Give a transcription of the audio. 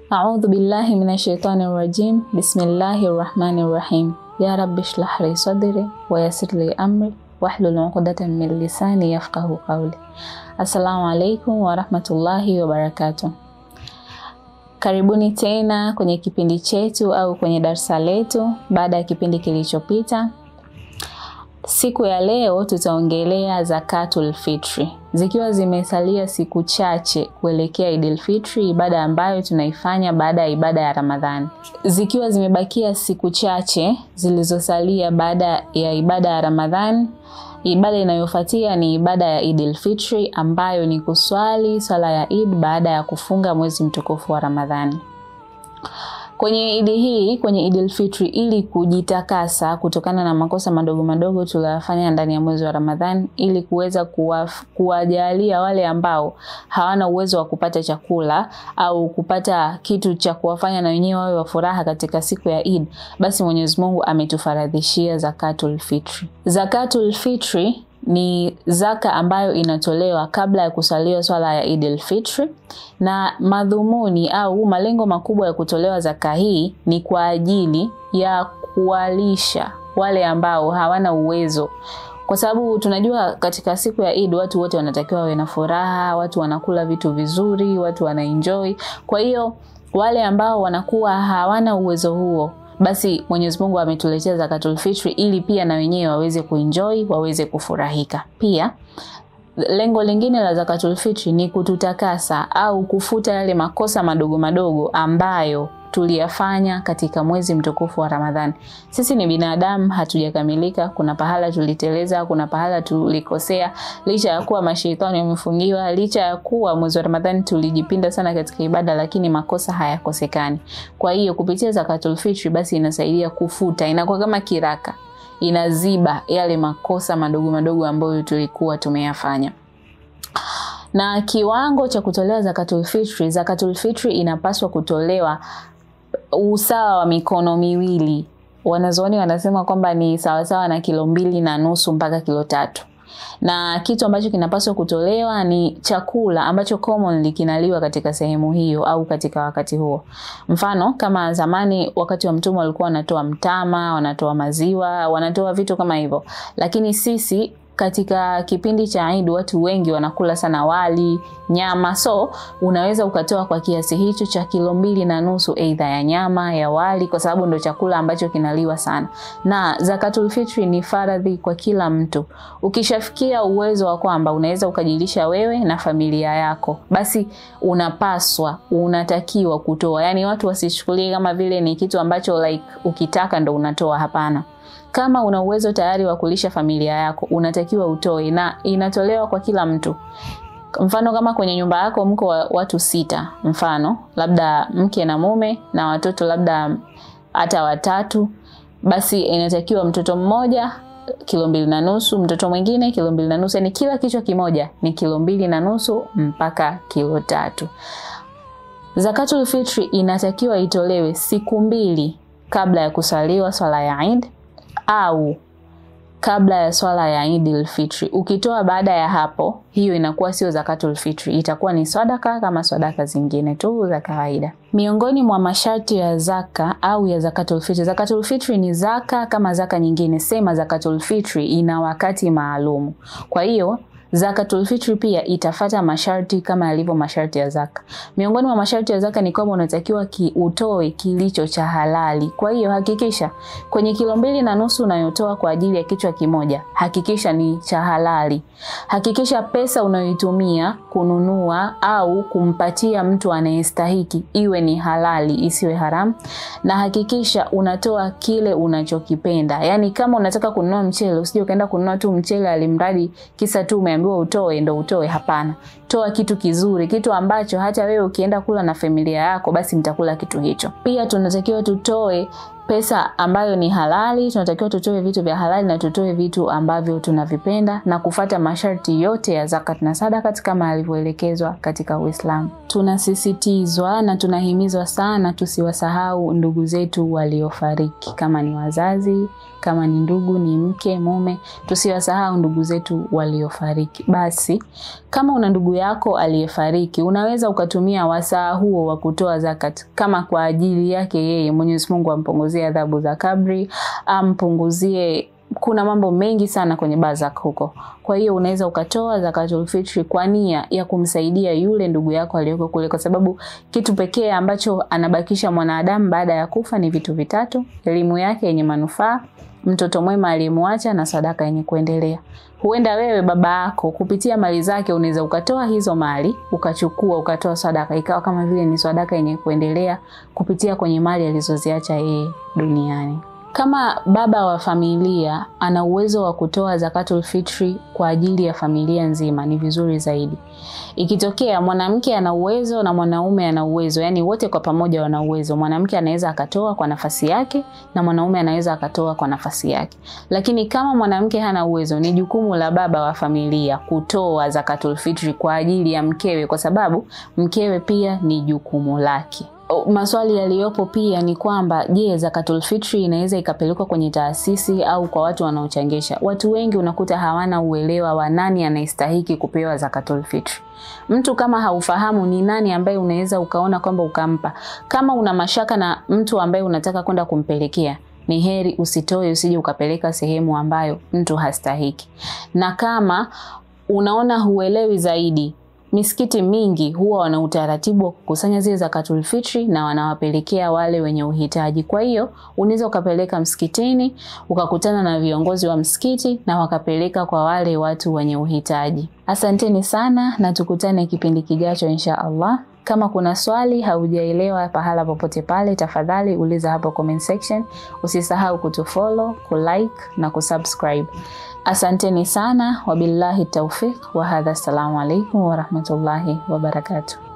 A'udhu billahi minashaitani rajim. Bismillahirrahmanirrahim. Ya Rabbi shrah li sadri wa yassir li amri wahlul 'uqdatan min lisani yafqahu qawli. Assalamu alaikum wa rahmatullahi wa barakatuh. Karibuni tena kwenye kipindi chetu au kwenye darasa letu baada ya kipindi kilichopita. Siku ya leo tutaongelea zakatul fitri. Zikiwa zimesalia siku chache kuelekea Idul Fitri, ibada ambayo tunaifanya baada ya ibada ya Ramadhani. Zikiwa zimebakia siku chache zilizosalia baada ya ibada ya Ramadhani, ibada inayofuatia ni ibada ya Idul Fitri ambayo ni kuswali swala ya Eid baada ya kufunga mwezi mtukufu wa Ramadhani. Kwenye Eid hii, kwenye Idul Fitri, ili kujitakasa kutokana na makosa madogo madogo tuliyofanya ndani ya mwezi wa Ramadhani, ili kuweza kuwajalia wale ambao hawana uwezo wa kupata chakula au kupata kitu cha kuwafanya na wenyewe wawe wa furaha katika siku ya Eid, basi Mwenyezi Mungu ametufaradhishia zakatul fitri. Zakatul fitri ni zaka ambayo inatolewa kabla ya kusaliwa swala ya Idul Fitri, na madhumuni au malengo makubwa ya kutolewa zaka hii ni kwa ajili ya kuwalisha wale ambao hawana uwezo. Kwa sababu tunajua katika siku ya Eid watu wote wanatakiwa wawe na furaha, watu wanakula vitu vizuri, watu wanaenjoy. Kwa hiyo wale ambao wanakuwa hawana uwezo huo, basi Mwenyezi Mungu ametuletea zakatul fitri ili pia na wenyewe waweze kuenjoy, waweze kufurahika. Pia lengo lingine la zakatul fitri ni kututakasa au kufuta yale makosa madogo madogo ambayo tuliyafanya katika mwezi mtukufu wa Ramadhani. Sisi ni binadamu, hatujakamilika. Kuna pahala tuliteleza, kuna pahala tulikosea. Licha ya kuwa mashaitani yamefungiwa, licha ya kuwa mwezi wa Ramadhani tulijipinda sana katika ibada, lakini makosa hayakosekani. Kwa hiyo kupitia zakatul fitri basi inasaidia kufuta, inakuwa kama kiraka, inaziba yale makosa madogo madogo ambayo tulikuwa tumeyafanya. Na kiwango cha kutolewa zakatul fitri inapaswa kutolewa usawa wa mikono miwili. Wanazuoni wanasema kwamba ni sawasawa na 2.5 mpaka 3. Na kitu ambacho kinapaswa kutolewa ni chakula ambacho commonly kinaliwa katika sehemu hiyo au katika wakati huo. Mfano kama zamani wakati wa Mtume walikuwa wanatoa mtama, wanatoa maziwa, wanatoa vitu kama hivyo. Lakini sisi katika kipindi cha Eid watu wengi wanakula sana wali, nyama, so unaweza ukatoa kwa kiasi hicho cha 2.5 aidha ya nyama, ya wali, kwa sababu ndio chakula ambacho kinaliwa sana. Na zakatul fitri ni faradhi kwa kila mtu. Ukishafikia uwezo wa kwamba unaweza ukajilisha wewe na familia yako, basi unatakiwa kutoa. Yani watu wasichukulie kama vile ni kitu ambacho like ukitaka ndo unatoa, hapana. Kama una uwezo tayari wa kulisha familia yako, unatakiwa utoe, na inatolewa kwa kila mtu. Mfano kama kwenye nyumba yako mko watu 6, mfano labda mke na mume na watoto labda hata 3, basi inatakiwa mtoto mmoja 2.5, mtoto mwingine 2.5, yani kila kichwa kimoja ni 2.5 mpaka 3. Zakatul fitri inatakiwa itolewe siku 2 kabla ya kusaliwa swala ya Eid au kabla ya swala ya Idul Fitri. Ukitoa baada ya hapo, hiyo inakuwa sio zakatul fitri, itakuwa ni sadaka kama sadaka zingine tu za kawaida. Miongoni mwa masharti ya zaka au ya zakatul fitri, zakatul fitri ni zaka kama zaka nyingine, sema zakatul fitri ina wakati maalum. Kwa hiyo zakatul fitri pia itafata masharti kama yalivyo masharti ya zaka. Miongoni mwa masharti ya zaka ni kwamba unatakiwa utoe kilicho cha halali. Kwa hiyo hakikisha kwenye 2.5 unayotoa kwa ajili ya kichwa kimoja, hakikisha ni cha halali. Hakikisha pesa unayoitumia kununua au kumpatia mtu anayestahiki iwe ni halali, isiwe haramu. Na hakikisha unatoa kile unachokipenda. Yani kama unataka kununua mchele, usije ukaenda kununua tu mchele alimradi kisa tu umeambiwa utoe ndo utoe, hapana. Toa kitu kizuri, kitu ambacho hata wewe ukienda kula na familia yako basi mtakula kitu hicho. Pia tunatakiwa tutoe pesa ambayo ni halali, tunatakiwa tutoe vitu vya halali na tutoe vitu ambavyo tunavipenda na kufuata masharti yote ya zakat na sadakat kama alivyoelekezwa katika Uislamu. Tunasisitizwa na tunahimizwa sana tusiwasahau ndugu zetu waliofariki, kama ni wazazi, kama ni ndugu, ni mke, mume, tusiwasahau ndugu zetu waliofariki. Basi kama una ndugu yako aliyefariki, unaweza ukatumia wasaa huo wa kutoa zakat kama kwa ajili yake yeye, Mwenyezi Mungu ampunguzie adhabu za kabri, ampunguzie, kuna mambo mengi sana kwenye barzak huko. Kwa hiyo unaweza ukatoa zakatul fitri kwa nia ya kumsaidia yule ndugu yako aliyoko kule, kwa sababu kitu pekee ambacho anabakisha mwanadamu baada ya kufa ni vitu vitatu: elimu yake yenye manufaa, mtoto mwema aliyemwacha, na sadaka yenye kuendelea. Huenda wewe baba yako kupitia mali zake unaweza ukatoa hizo mali, ukachukua ukatoa sadaka, ikawa kama vile ni sadaka yenye kuendelea kupitia kwenye mali alizoziacha yeye duniani. Kama baba wa familia ana uwezo wa kutoa zakatul fitri kwa ajili ya familia nzima, ni vizuri zaidi. Ikitokea mwanamke ana uwezo na mwanaume ana uwezo, yani wote kwa pamoja wana uwezo, mwanamke anaweza akatoa kwa nafasi yake na mwanaume anaweza akatoa kwa nafasi yake. Lakini kama mwanamke hana uwezo, ni jukumu la baba wa familia kutoa zakatul fitri kwa ajili ya mkewe, kwa sababu mkewe pia ni jukumu lake. Maswali yaliyopo pia ni kwamba, je, zakatul fitri inaweza ikapelekwa kwenye taasisi au kwa watu wanaochangisha? Watu wengi unakuta hawana uelewa wa nani anastahili kupewa zakatul fitri. Mtu kama haufahamu ni nani ambaye unaweza ukaona kwamba ukampa, kama una mashaka na mtu ambaye unataka kwenda kumpelekea, ni heri usitoe, usije ukapeleka sehemu ambayo mtu hastahili. Na kama unaona huelewi zaidi, misikiti mingi huwa wana utaratibu wa kukusanya zile zakatul fitri na wanawapelekea wale wenye uhitaji. Kwa hiyo unaweza ukapeleka msikitini, ukakutana na viongozi wa msikiti na wakapeleka kwa wale watu wenye uhitaji. Asanteni sana na tukutane kipindi kijacho insha Allah. Kama kuna swali haujaelewa pahala popote pale, tafadhali uliza hapo comment section. Usisahau kutufollow, kulike na kusubscribe. Asanteni sana, wabillahi tawfiq wa hadha, assalamu alaikum wa rahmatullahi wa barakatuh.